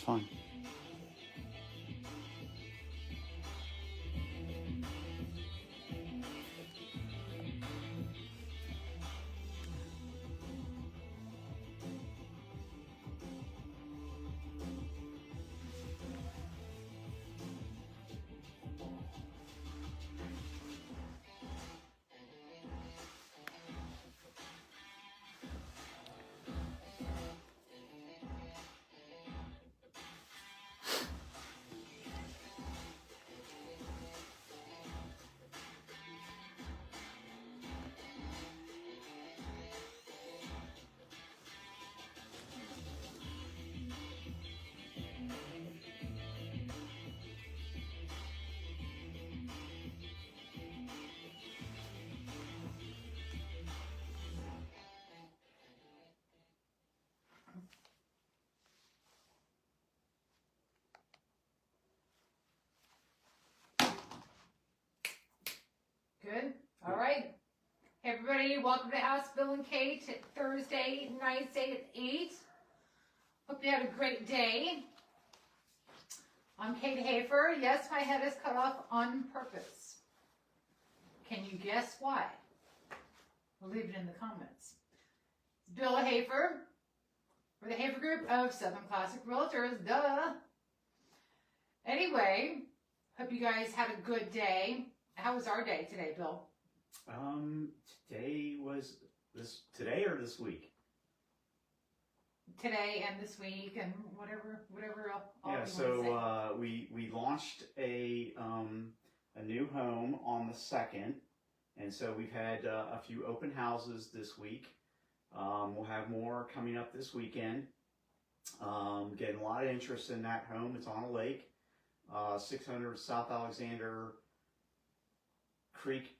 fine. Good. All right. Hey, everybody, welcome to Ask Bill and Kate, Thursday, night day at 8. Hope you had a great day. I'm Kate Hafer. Yes, my head is cut off on purpose. Can you guess why? We'll leave it in the comments. It's Bill Hafer. We're the Hafer Group of Southern Classic Realtors. Duh. Anyway, hope you guys had a good day. How was our day today, Bill? Today was today or this week? Today and this week and whatever else. Yeah, so we launched a new home on the 2nd, and so we've had a few open houses this week. We'll have more coming up this weekend. Getting a lot of interest in that home. It's on a lake, 600 South Alexander Creek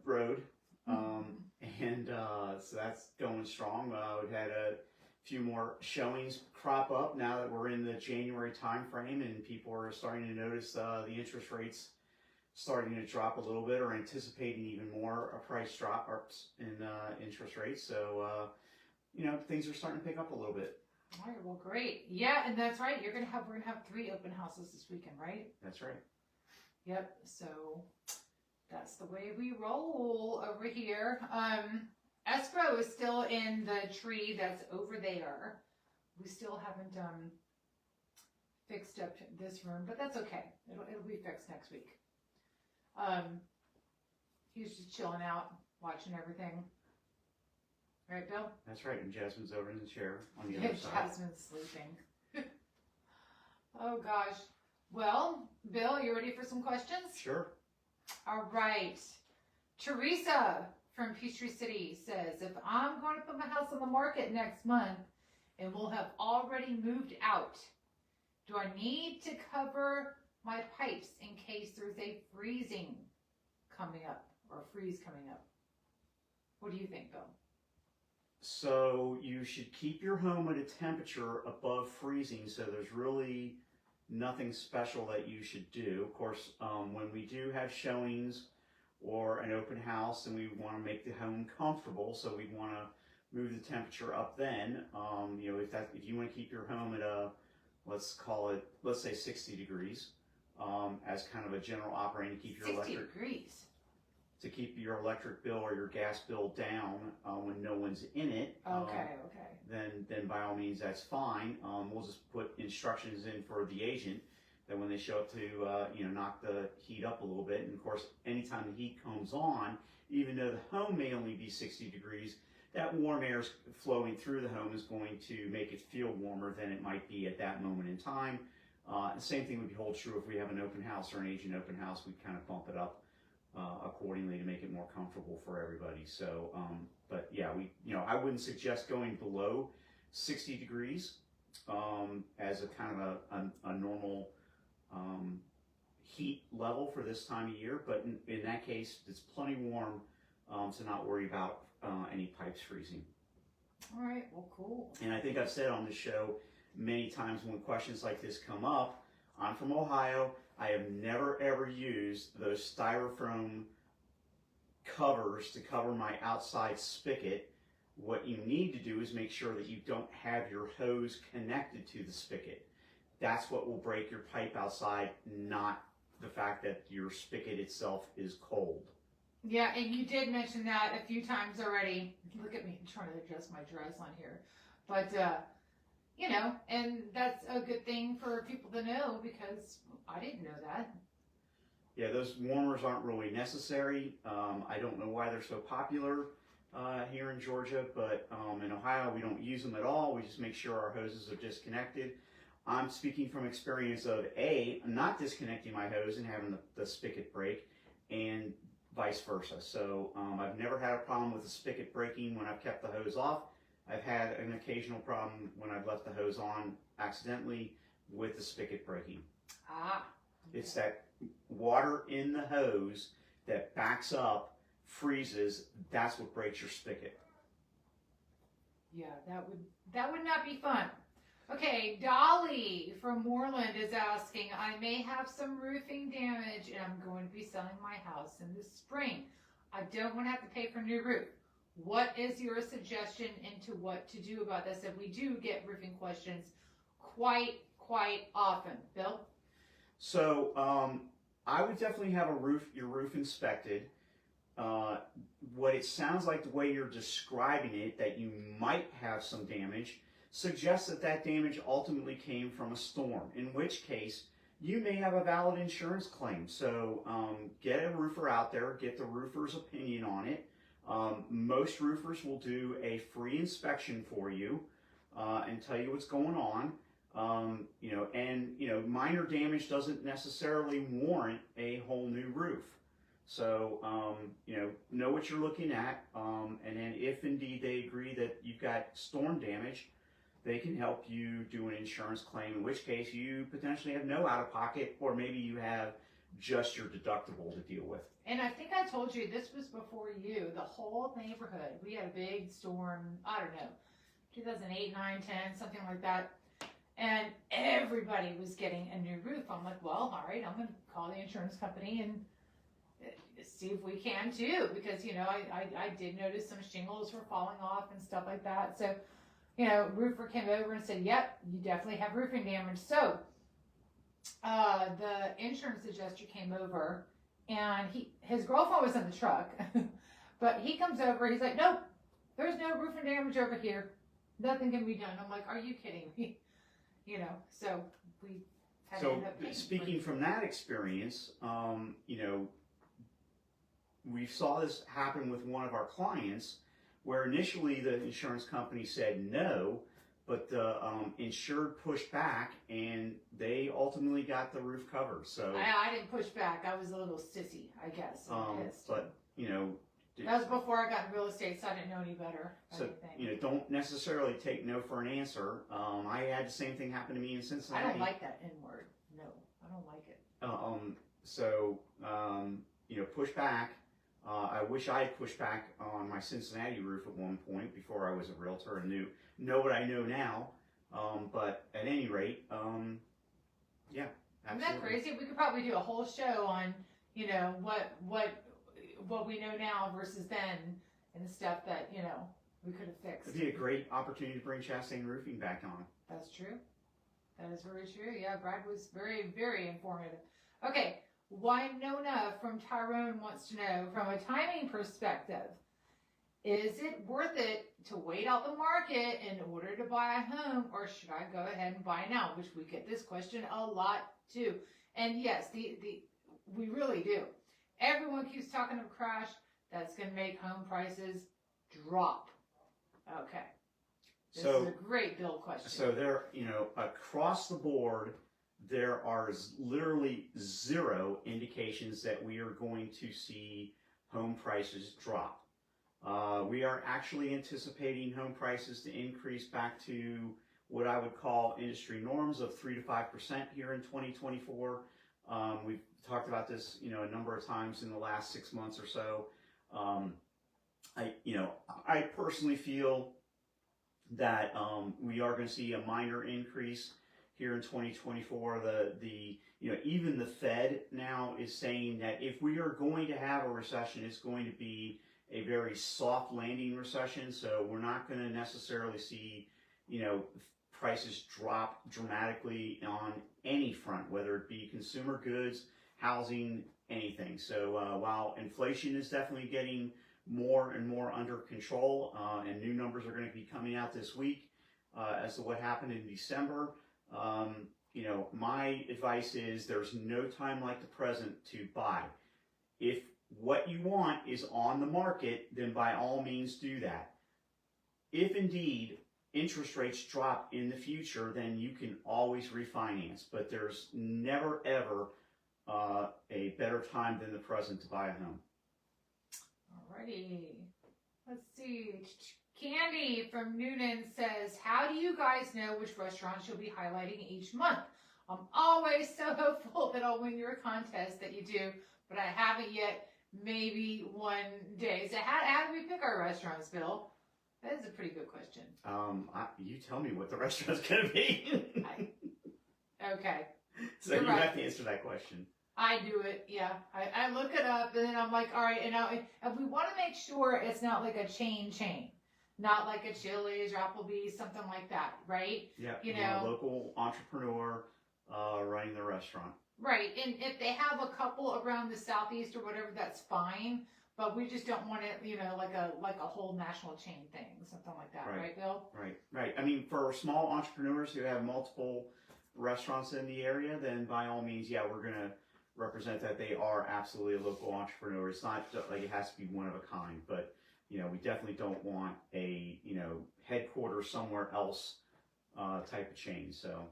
Road. And so that's going strong. We've had a few more showings crop up now that we're in the January time frame, and people are starting to notice the interest rates starting to drop a little bit, or anticipating even more a price drop in interest rates. So things are starting to pick up a little bit. All right, well, great. Yeah, and that's right. We're gonna have 3 open houses this weekend, right? That's right. Yep. So that's the way we roll over here. Escrow is still in the tree that's over there. We still haven't fixed up this room, but that's okay. It'll be fixed next week. He's just chilling out, watching everything. Right, Bill? That's right. And Jasmine's over in the chair on the other side. Jasmine's sleeping. Oh gosh. Well, Bill, you ready for some questions? Sure. All right. Teresa from Peachtree City says, if I'm going to put my house on the market next month and will have already moved out, do I need to cover my pipes in case there's a freezing coming up or a freeze coming up? What do you think, Bill? So you should keep your home at a temperature above freezing, so there's really nothing special that you should do. Of course, when we do have showings or an open house and we want to make the home comfortable, so we want to move the temperature up then, if you want to keep your home at a, let's say 60 degrees, as kind of a general operating to keep your 60 degrees. To keep your electric bill or your gas bill down when no one's in it. Okay. Then by all means that's fine. We'll just put instructions in for the agent that when they show up to knock the heat up a little bit. And of course, anytime the heat comes on, even though the home may only be 60 degrees, that warm air flowing through the home is going to make it feel warmer than it might be at that moment in time. The same thing would hold true if we have an open house or an agent open house. We'd kind of bump it up accordingly to make it more comfortable for everybody. So, but yeah, I wouldn't suggest going below 60 degrees as a kind of a normal heat level for this time of year. But in that case, it's plenty warm to not worry about any pipes freezing. All right, well, cool. And I think I've said on the show many times when questions like this come up, I'm from Ohio. I have never ever used those styrofoam covers to cover my outside spigot What you need to do is make sure that you don't have your hose connected to the spigot. That's what will break your pipe outside, not the fact that your spigot itself is cold. Yeah, and you did mention that a few times already. Look at me, I'm trying to adjust my dress on here. But, and that's a good thing for people to know because I didn't know that. Yeah, those warmers aren't really necessary. I don't know why they're so popular here in Georgia, but in Ohio we don't use them at all. We just make sure our hoses are disconnected. I'm speaking from experience of not disconnecting my hose and having the spigot break, and vice versa. So I've never had a problem with the spigot breaking when I've kept the hose off. I've had an occasional problem when I've left the hose on accidentally with the spigot breaking. Ah. It's that water in the hose that backs up, freezes, that's what breaks your spigot. Yeah, that would not be fun. Okay, Dolly from Moreland is asking, I may have some roofing damage and I'm going to be selling my house in the spring. I don't want to have to pay for a new roof. What is your suggestion into what to do about this? And we do get roofing questions quite often. Bill? So I would definitely have your roof inspected. What it sounds like, the way you're describing it, that you might have some damage, suggests that damage ultimately came from a storm, in which case you may have a valid insurance claim. So get a roofer out there, get the roofer's opinion on it. Most roofers will do a free inspection for you and tell you what's going on. Minor damage doesn't necessarily warrant a whole new roof. So, know what you're looking at, and then if indeed they agree that you've got storm damage, they can help you do an insurance claim, in which case you potentially have no out-of-pocket, or maybe you have just your deductible to deal with. And I think I told you, this was before you, the whole neighborhood, we had a big storm, I don't know, 2008, 9, 10, something like that. And everybody was getting a new roof. I'm like, well, all right, I'm going to call the insurance company and see if we can too. Because, I did notice some shingles were falling off and stuff like that. So, roofer came over and said, yep, you definitely have roofing damage. So, the insurance adjuster came over and his girlfriend was in the truck. But he comes over, he's like, nope, there's no roofing damage over here. Nothing can be done. I'm like, are you kidding me? So we had to end up paying. Speaking from that experience, we saw this happen with one of our clients, where initially the insurance company said no, but the insured pushed back, and they ultimately got the roof covered. So I didn't push back. I was a little sissy, I guess. Pissed. But that was before I got in real estate, so I didn't know any better. So don't necessarily take no for an answer. I had the same thing happen to me in Cincinnati. I don't like that N word. No, I don't like it. Push back. I wish I had pushed back on my Cincinnati roof at one point before I was a realtor and know what I know now. But at any rate, yeah, absolutely. Isn't that crazy? We could probably do a whole show on, what we know now versus then, and the stuff that, we could have fixed. It'd be a great opportunity to bring Chastain Roofing back on. That's true. That is very true. Yeah, Brad was very, very informative. Okay, Winona from Tyrone wants to know, from a timing perspective, is it worth it to wait out the market in order to buy a home, or should I go ahead and buy now? Which we get this question a lot too. And yes, we really do. Everyone keeps talking of a crash. That's going to make home prices drop. Okay. This is a great Bill question. So there, across the board, there are literally zero indications that we are going to see home prices drop. We are actually anticipating home prices to increase back to what I would call industry norms of 3 to 5% here in 2024. We've talked about this, a number of times in the last 6 months or so. I personally feel that we are going to see a minor increase here in 2024. Even the Fed now is saying that if we are going to have a recession, it's going to be a very soft landing recession, so we're not going to necessarily see, prices drop dramatically on any front, whether it be consumer goods, housing, anything. So while inflation is definitely getting more and more under control, and new numbers are going to be coming out this week as to what happened in December, my advice is there's no time like the present to buy. If what you want is on the market, then by all means do that. If indeed interest rates drop in the future, then you can always refinance, but there's never ever a better time than the present to buy a home. Alrighty. Let's see. Candy from Noonan says, how do you guys know which restaurants you'll be highlighting each month? I'm always so hopeful that I'll win your contest that you do, but I haven't yet. Maybe one day. So how do we pick our restaurants, Bill? That is a pretty good question. You tell me what the restaurant's going to be. Okay. So you have to answer that question. I do it, yeah. I look it up, and then I'm like, all right, and we want to make sure it's not like a chain. Not like a Chili's or Applebee's, something like that, right? Yeah, a local entrepreneur running the restaurant. Right, and if they have a couple around the southeast or whatever, that's fine. But we just don't want it, like a whole national chain thing, something like that, right, Bill? Right. I mean, for small entrepreneurs who have multiple restaurants in the area, then by all means, yeah, we're gonna represent that they are absolutely a local entrepreneur. It's not just like it has to be one of a kind, but we definitely don't want a headquarters somewhere else type of chain. So.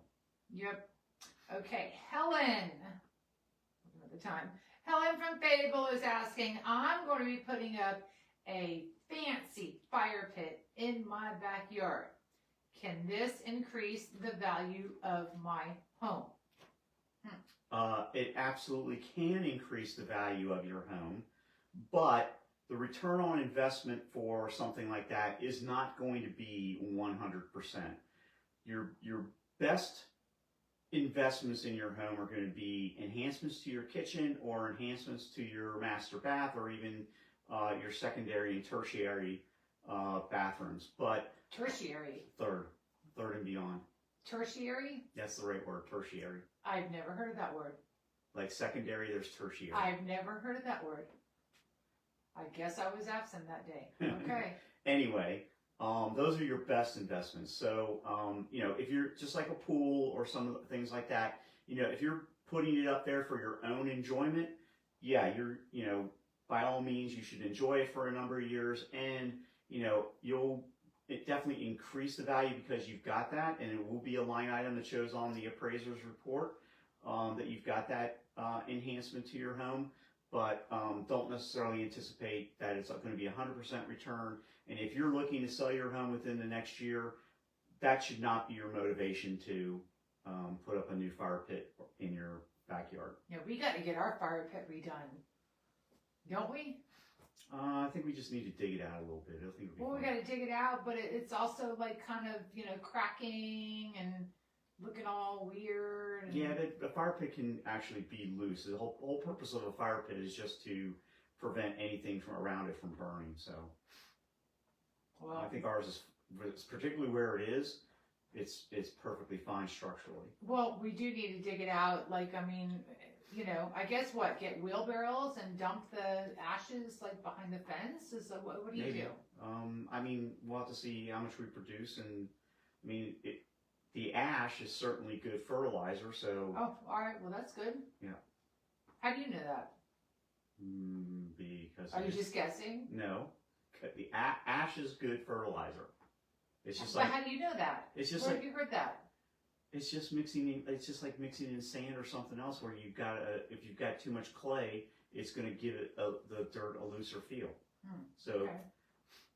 Yep. Okay, Helen. At the time, Helen from Fable is asking, I'm going to be putting up a fancy fire pit in my backyard. Can this increase the value of my home? It absolutely can increase the value of your home, but the return on investment for something like that is not going to be 100%. Your best investments in your home are going to be enhancements to your kitchen or enhancements to your master bath or even your secondary and tertiary bathrooms. But tertiary? Third and beyond. Tertiary? That's the right word, tertiary. I've never heard of that word. Like secondary, there's tertiary. I've never heard of that word. I guess I was absent that day. Okay. Anyway, those are your best investments. So, if you're just like a pool or some things like that, if you're putting it up there for your own enjoyment, yeah, by all means, you should enjoy it for a number of years, and, it definitely increase the value because you've got that, and it will be a line item that shows on the appraiser's report that you've got that enhancement to your home, but don't necessarily anticipate that it's going to be 100% return. And if you're looking to sell your home within the next year, that should not be your motivation to put up a new fire pit in your backyard. Yeah, we got to get our fire pit redone, don't we? I think we just need to dig it out a little bit. I think it'll be we got to dig it out, but it's also like kind of cracking and looking all weird. And... Yeah, the fire pit can actually be loose. The whole purpose of a fire pit is just to prevent anything from around it from burning. So. Well, I think ours is particularly where it is. It's perfectly fine structurally. Well, we do need to dig it out. I guess get wheelbarrows and dump the ashes behind the fence. Is what do you do? We'll have to see how much we produce, and the ash is certainly good fertilizer. So. Oh, all right. Well, that's good. Yeah. How do you know that? Because. Are you just guessing? No. The ash is good fertilizer. It's just but how do you know that? It's just where have you heard that? It's just mixing. It's just like mixing in sand or something else. Where if you've got too much clay, it's going to give it the dirt a looser feel. So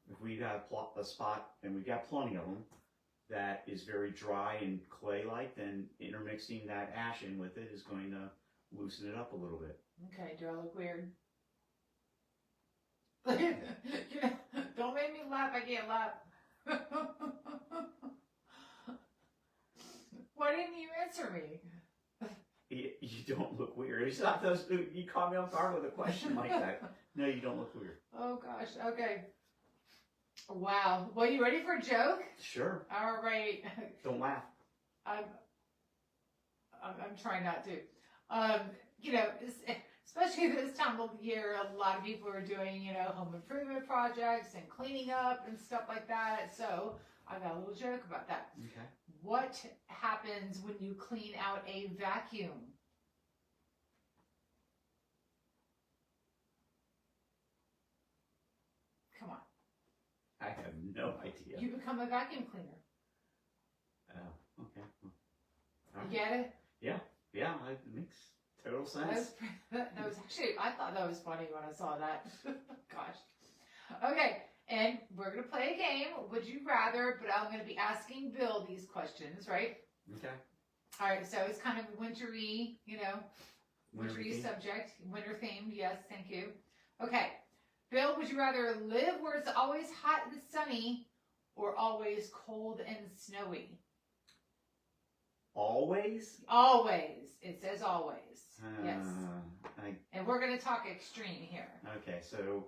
if we got a spot, and we got plenty of them, that is very dry and clay-like, then intermixing that ash in with it is going to loosen it up a little bit. Okay. Do I look weird? Don't make me laugh. I can't laugh. Why didn't you answer me? You don't look weird. It's not those. You caught me off guard with a question like that. No, you don't look weird. Oh gosh. Okay. Wow. Well, you ready for a joke? Sure. All right. Don't laugh. I'm trying not to. You know, especially this time of year, a lot of people are doing, you know, home improvement projects and cleaning up and stuff like that. So I got a little joke about that. Okay. What happens when you clean out a vacuum? Come on. I have no idea. You become a vacuum cleaner. Oh, okay. All You right. get it? Yeah, it makes total That sense. was, that was actually, I thought that was funny when I saw that. Gosh. Okay, and we're going to play a game, Would You Rather, but I'm going to be asking Bill these questions, right? Okay. All right, so it's kind of wintry, you know, wintry theme? subject, winter themed, yes, thank you. Okay, Bill, would you rather live where it's always hot and sunny or always cold and snowy? Always? Always. It says always. Yes. I, And we're going to talk extreme here. okay, so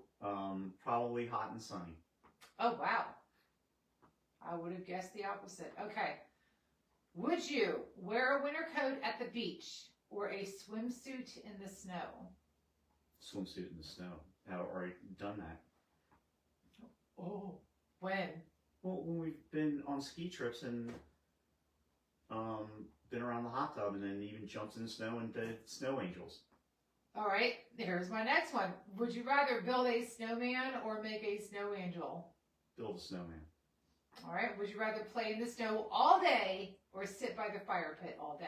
probably hot and sunny. Oh, wow. I would have guessed the opposite. Okay. Would you wear a winter coat at the beach or a swimsuit in the snow? Swimsuit in the snow. I've already done that. Oh, when? Well, when we've been on ski trips and been around the hot tub and then even jumped in the snow and did snow angels. All right, here's my next one. Would you rather build a snowman or make a snow angel? Build a snowman. All right, would you rather play in the snow all day or sit by the fire pit all day?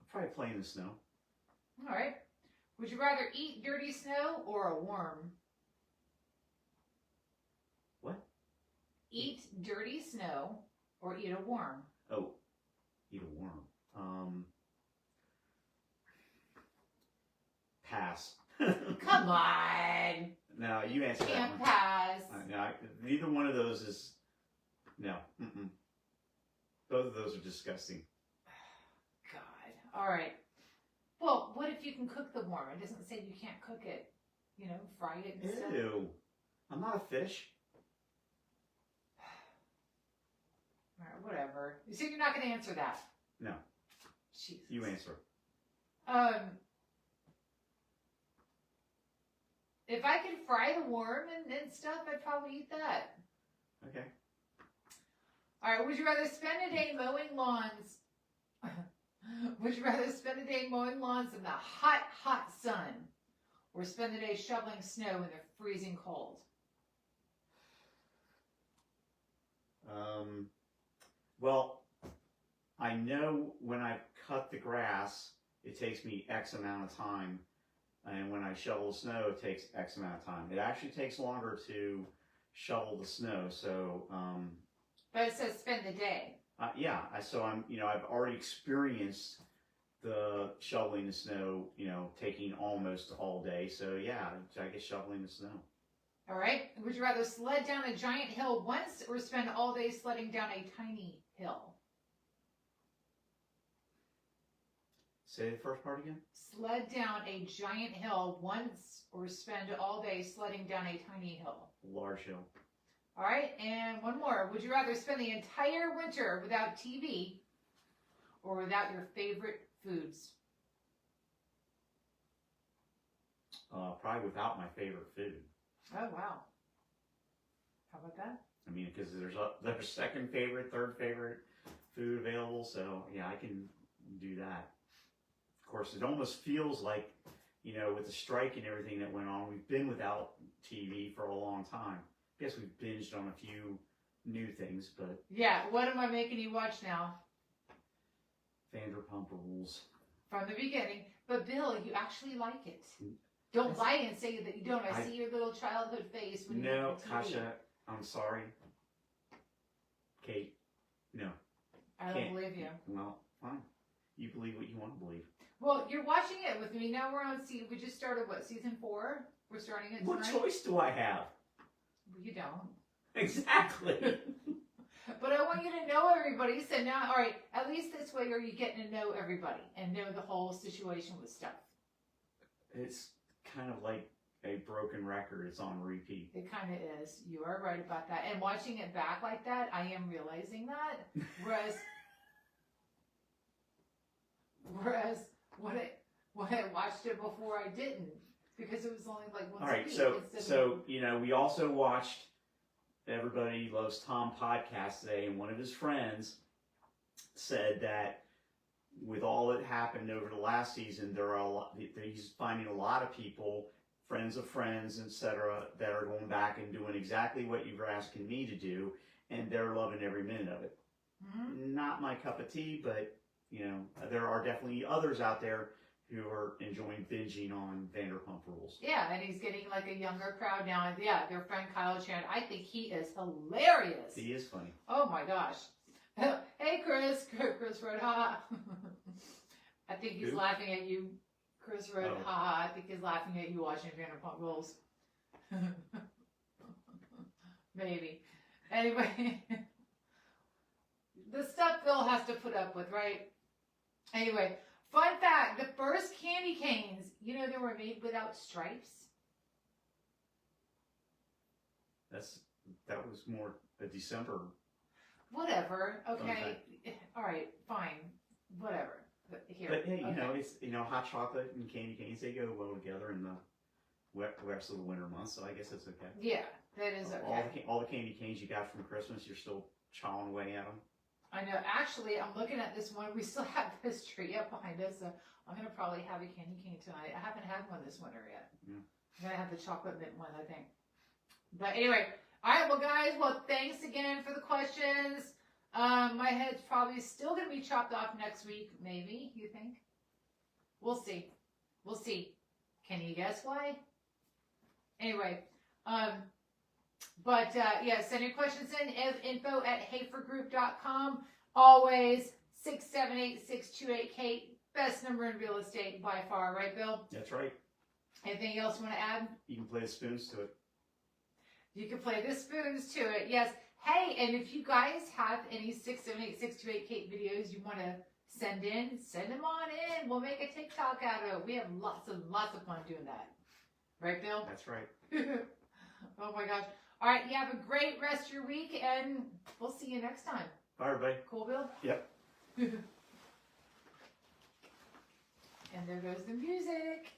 I'll probably play in the snow. All right. Would you rather eat dirty snow or a worm? What? Eat dirty snow or eat a worm? Oh, eat a worm. Pass. Come on. No, you answer that Can't one. pass. No, neither one of those is. No. Mm-mm. Both of those are disgusting. God. All right. Well, what if you can cook the worm? It doesn't say you can't cook it. You know, fry it and stuff. Ew. I'm not a fish. All right, whatever. You said you're not going to answer that. No. Jesus. You answer. If I could fry the worm and stuff, I'd probably eat that. Okay. All right, would you rather spend a day mowing lawns? Would you rather spend a day mowing lawns in the hot, hot sun or spend the day shoveling snow in the freezing cold? Well, I know when I cut the grass, it takes me X amount of time. And when I shovel the snow, it takes X amount of time. It actually takes longer to shovel the snow. So, But it says spend the day. yeah. So I've already experienced the shoveling the snow, taking almost all day. So yeah, I guess shoveling the snow. All right. Would you rather sled down a giant hill once or spend all day sledding down a tiny hill? Say the first part again. Sled down a giant hill once or spend all day sledding down a tiny hill? Large hill. All right. And one more. Would you rather spend the entire winter without TV or without your favorite foods? Probably without my favorite food. Oh, wow. How about that? I mean, because there's second favorite, third favorite food available. So yeah, I can do that. Of course, it almost feels like, with the strike and everything that went on, we've been without TV for a long time. I guess we've binged on a few new things, but Yeah. What am I making you watch now? Vanderpump Rules. From the beginning. But Bill, you actually like it. Don't lie and say that you don't. I see your little childhood face when you No, look at TV. Tasha, I'm sorry. Kate, no. I don't Can't. believe you. Well, fine. You believe what you want to believe. Well, you're watching it with me. Now we're on we just started, season 4? We're starting it What tonight? choice do I have? You don't. Exactly. But I want you to know everybody. So now, all right, at least this way are you getting to know everybody and know the whole situation with stuff. it's kind of like a broken record. It's on repeat. It kind of is. You are right about that. And watching it back like that, I am realizing that. Whereas when I watched it before, I didn't, because it was only like once All a right, week. so instead of- we also watched Everybody Loves Tom podcast today, and one of his friends said that with all that happened over the last season, there are he's finding a lot of people, friends of friends, etc., that are going back and doing exactly what you were asking me to do, and they're loving every minute of it. Mhm. Not my cup of tea, but there are definitely others out there who are enjoying binging on Vanderpump Rules. Yeah, and he's getting like a younger crowd now. And yeah, their friend Kyle Chan, I think he is hilarious. He is funny. Oh my gosh. Hey Chris Red, haha. I think he's Who? laughing at you. Chris Red, Oh. haha. I think he's laughing at you watching Vanderpump Rules. Maybe. Anyway. The stuff Bill has to put up with, right? Anyway, fun fact, the first candy canes, they were made without stripes. That was more a December. Whatever. Okay. All right. Fine. Whatever. But here. But hey, okay. it's hot chocolate and candy canes, they go well together in the rest of the winter months, so I guess it's okay. Yeah, that is okay. All the candy canes you got from Christmas, you're still chawing away at them. I know. Actually, I'm looking at this one. We still have this tree up behind us, so I'm gonna probably have a candy cane tonight. I haven't had one this winter yet. Yeah. I'm gonna have the chocolate mint one, I think. But anyway, all right. Well, guys. Well, thanks again for the questions. My head's probably still gonna be chopped off next week. Maybe you think? We'll see. We'll see. Can you guess why? Anyway, but yeah, send your questions in. info@hayforgroup.com. Always 678-628-KATE. Best number in real estate by far, right, Bill? That's right. Anything else you want to add? You can play the spoons to it. You can play the spoons to it. Yes. Hey, and if you guys have any 678-628-KATE videos you want to send in, send them on in. We'll make a TikTok out of it. We have lots of fun doing that. Right, Bill? That's right. Oh my gosh. All right, you have a great rest of your week, and we'll see you next time. Bye, everybody. Cool, Bill? Yep. And there goes the music.